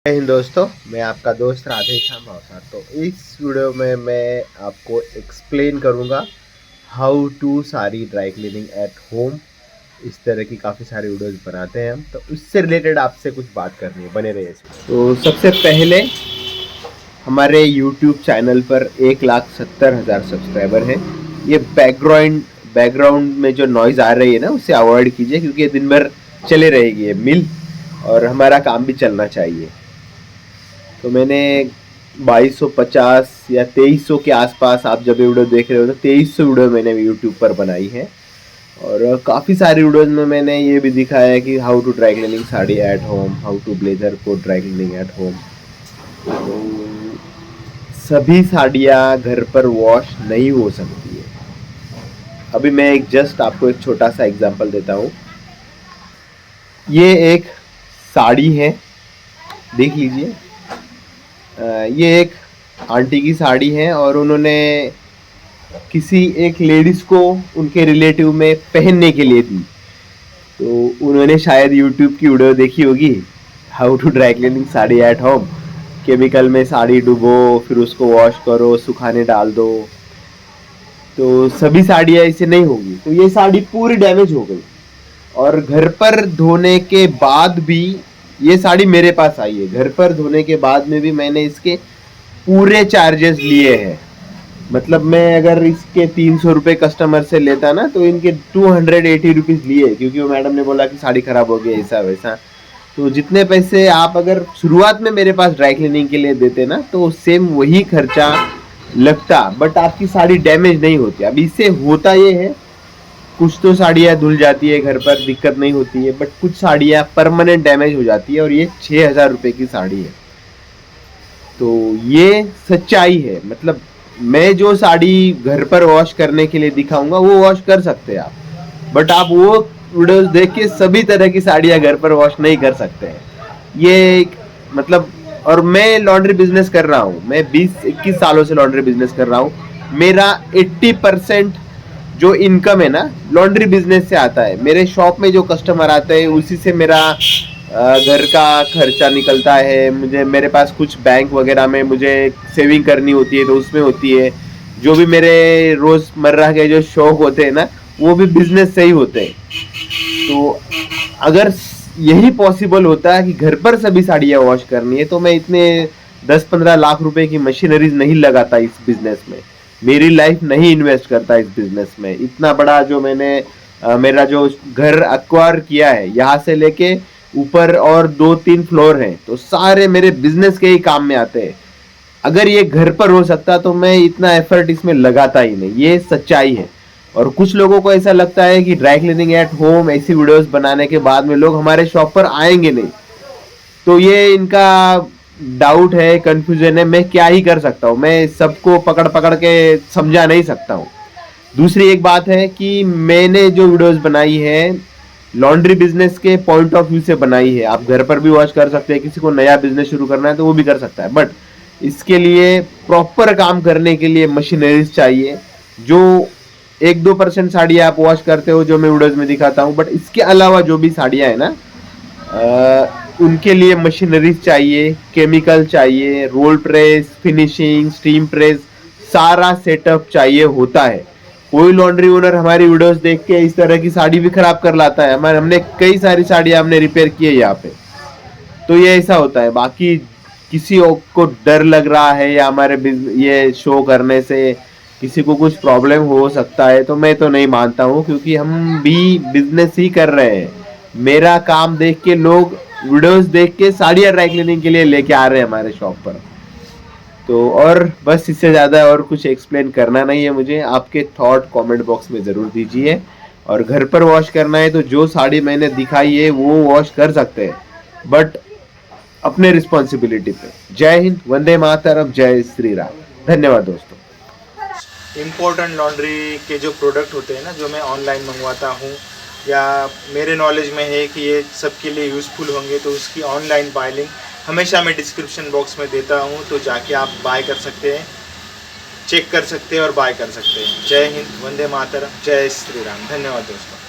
जय हिंद दोस्तों, मैं आपका दोस्त राधे श्याम भावसार। तो इस वीडियो में मैं आपको एक्सप्लेन करूंगा how to sari dry cleaning at home. इस तरह की काफ़ी सारी वीडियोस बनाते हैं हम, तो उससे रिलेटेड आपसे कुछ बात करनी है, बने रहिए इसमें। तो सबसे पहले हमारे यूट्यूब चैनल पर 1,70,000 सब्सक्राइबर हैं। ये बैकग्राउंड में जो नॉइज़ आ रही है ना, उसे अवॉइड कीजिए, क्योंकि ये दिन भर चले रहेगी ये मिल, और हमारा काम भी चलना चाहिए। तो मैंने 2250 या 2300 के आसपास, आप जब ये वीडियो देख रहे हो तो 2300 वीडियो मैंने यूट्यूब पर बनाई है। और काफ़ी सारी वीडियोस में मैंने ये भी दिखाया है कि how to dry cleaning sari at home, how to blazer को ड्राई क्लीनिंग एट होम। तो सभी साड़ियाँ घर पर वॉश नहीं हो सकती है। अभी मैं आपको एक छोटा सा एग्जांपल देता हूँ। ये एक साड़ी है, देख लीजिए। ये एक आंटी की साड़ी है और उन्होंने किसी एक लेडीज को उनके रिलेटिव में पहनने के लिए दी। तो उन्होंने शायद यूट्यूब की वीडियो देखी होगी, how to dry cleaning sari at home. Chemical में साड़ी डुबो, फिर उसको वॉश करो, सुखाने डाल दो। तो सभी साड़ियाँ ऐसे नहीं होगी। तो ये साड़ी पूरी डैमेज हो गई, और घर पर धोने के बाद भी ये साड़ी मेरे पास आई है। घर पर धोने के बाद में भी मैंने इसके पूरे चार्जेस लिए हैं। मतलब मैं अगर इसके 300 रुपये कस्टमर से लेता ना, तो इनके 280 रुपीज़ लिए, क्योंकि वो मैडम ने बोला कि साड़ी खराब हो गई, ऐसा वैसा। तो जितने पैसे आप अगर शुरुआत में मेरे पास ड्राई क्लीनिंग के लिए देते ना, तो सेम वही खर्चा लगता, बट आपकी साड़ी डैमेज नहीं होती। अब इससे होता ये है, कुछ तो साड़ियाँ धुल जाती है घर पर, दिक्कत नहीं होती है, बट कुछ साड़ियाँ परमानेंट डैमेज हो जाती है, और ये 6,000 रुपये की साड़ी है। तो ये सच्चाई है। मतलब मैं जो साड़ी घर पर वॉश करने के लिए दिखाऊंगा वो वॉश कर सकते हैं आप, बट आप वो वीडियोस देख के सभी तरह की साड़ियाँ घर पर वॉश नहीं कर सकते हैं। ये मतलब, और मैं लॉन्ड्री बिजनेस कर रहा हूँ, मैं 20-21 सालों से लॉन्ड्री बिजनेस कर रहा हूँ। मेरा 80% जो इनकम है ना, लॉन्ड्री बिजनेस से आता है। मेरे शॉप में जो कस्टमर आते हैं उसी से मेरा घर का खर्चा निकलता है। मेरे पास कुछ बैंक वगैरह में मुझे सेविंग करनी होती है, तो उसमें होती है। जो भी मेरे रोज़मर्रा के जो शौक होते हैं ना, वो भी बिजनेस से ही होते हैं। तो अगर यही पॉसिबल होता है कि घर पर सभी साड़ियाँ वॉश करनी है, तो मैं इतने 10-15 लाख रुपए की मशीनरीज नहीं लगाता इस बिजनेस में। मेरी लाइफ नहीं इन्वेस्ट करता इस बिजनेस में। इतना बड़ा जो मैंने मेरा जो घर एक्वायर किया है, यहाँ से लेके ऊपर और 2-3 फ्लोर हैं, तो सारे मेरे बिजनेस के ही काम में आते हैं। अगर ये घर पर हो सकता तो मैं इतना एफर्ट इसमें लगाता ही नहीं। ये सच्चाई है। और कुछ लोगों को ऐसा लगता है कि ड्राई क्लीनिंग एट होम ऐसी वीडियोस बनाने के बाद में लोग हमारे शॉप पर आएंगे नहीं। तो ये इनका डाउट है, कंफ्यूजन है। मैं क्या ही कर सकता हूँ, मैं सबको पकड़ पकड़ के समझा नहीं सकता हूँ। दूसरी एक बात है कि मैंने जो वीडियोस बनाई है लॉन्ड्री बिजनेस के पॉइंट ऑफ व्यू से बनाई है। आप घर पर भी वॉश कर सकते हैं, किसी को नया बिजनेस शुरू करना है तो वो भी कर सकता है, बट इसके लिए प्रॉपर काम करने के लिए मशीनरीज चाहिए। जो 1-2% साड़ियाँ आप वॉश करते हो, जो मैं वीडियोस में दिखाता हूँ, बट इसके अलावा जो भी साड़ियाँ है ना, उनके लिए मशीनरीज चाहिए, केमिकल चाहिए, role press, finishing, steam press, सारा सेटअप चाहिए होता है। कोई लॉन्ड्री ओनर हमारी वीडियोस देख के इस तरह की साड़ी भी खराब कर लाता है। हमने कई सारी साड़ियाँ हमने रिपेयर की है यहाँ पे। तो ये ऐसा होता है। बाकी किसी को डर लग रहा है या हमारे ये शो करने से किसी को कुछ प्रॉब्लम हो सकता है, तो मैं तो नहीं मानता हूँ, क्योंकि हम भी बिजनेस ही कर रहे हैं। मेरा काम देख के लोग वीडियोस देख के साड़ियाँ ड्राई क्लीनिंग के लिए लेके आ रहे हैं हमारे शॉप पर। तो और बस इससे ज़्यादा और कुछ एक्सप्लेन करना नहीं है मुझे। आपके थॉट कमेंट बॉक्स में ज़रूर दीजिए। और घर पर वॉश करना है तो जो साड़ी मैंने दिखाई है वो वॉश कर सकते हैं, बट अपने रिस्पॉन्सिबिलिटी पे। जय हिंद, वंदे मातरम, जय श्री राम। धन्यवाद दोस्तों। इम्पोर्टेंट लॉन्ड्री के जो प्रोडक्ट होते हैं ना, जो मैं ऑनलाइन मंगवाता हूँ या मेरे नॉलेज में है कि ये सबके लिए यूज़फुल होंगे, तो उसकी ऑनलाइन बाय लिंक हमेशा मैं डिस्क्रिप्शन बॉक्स में देता हूँ। तो जाके आप बाय कर सकते हैं, चेक कर सकते हैं और बाय कर सकते हैं। जय हिंद, वंदे मातरम, जय श्री राम। धन्यवाद दोस्तों।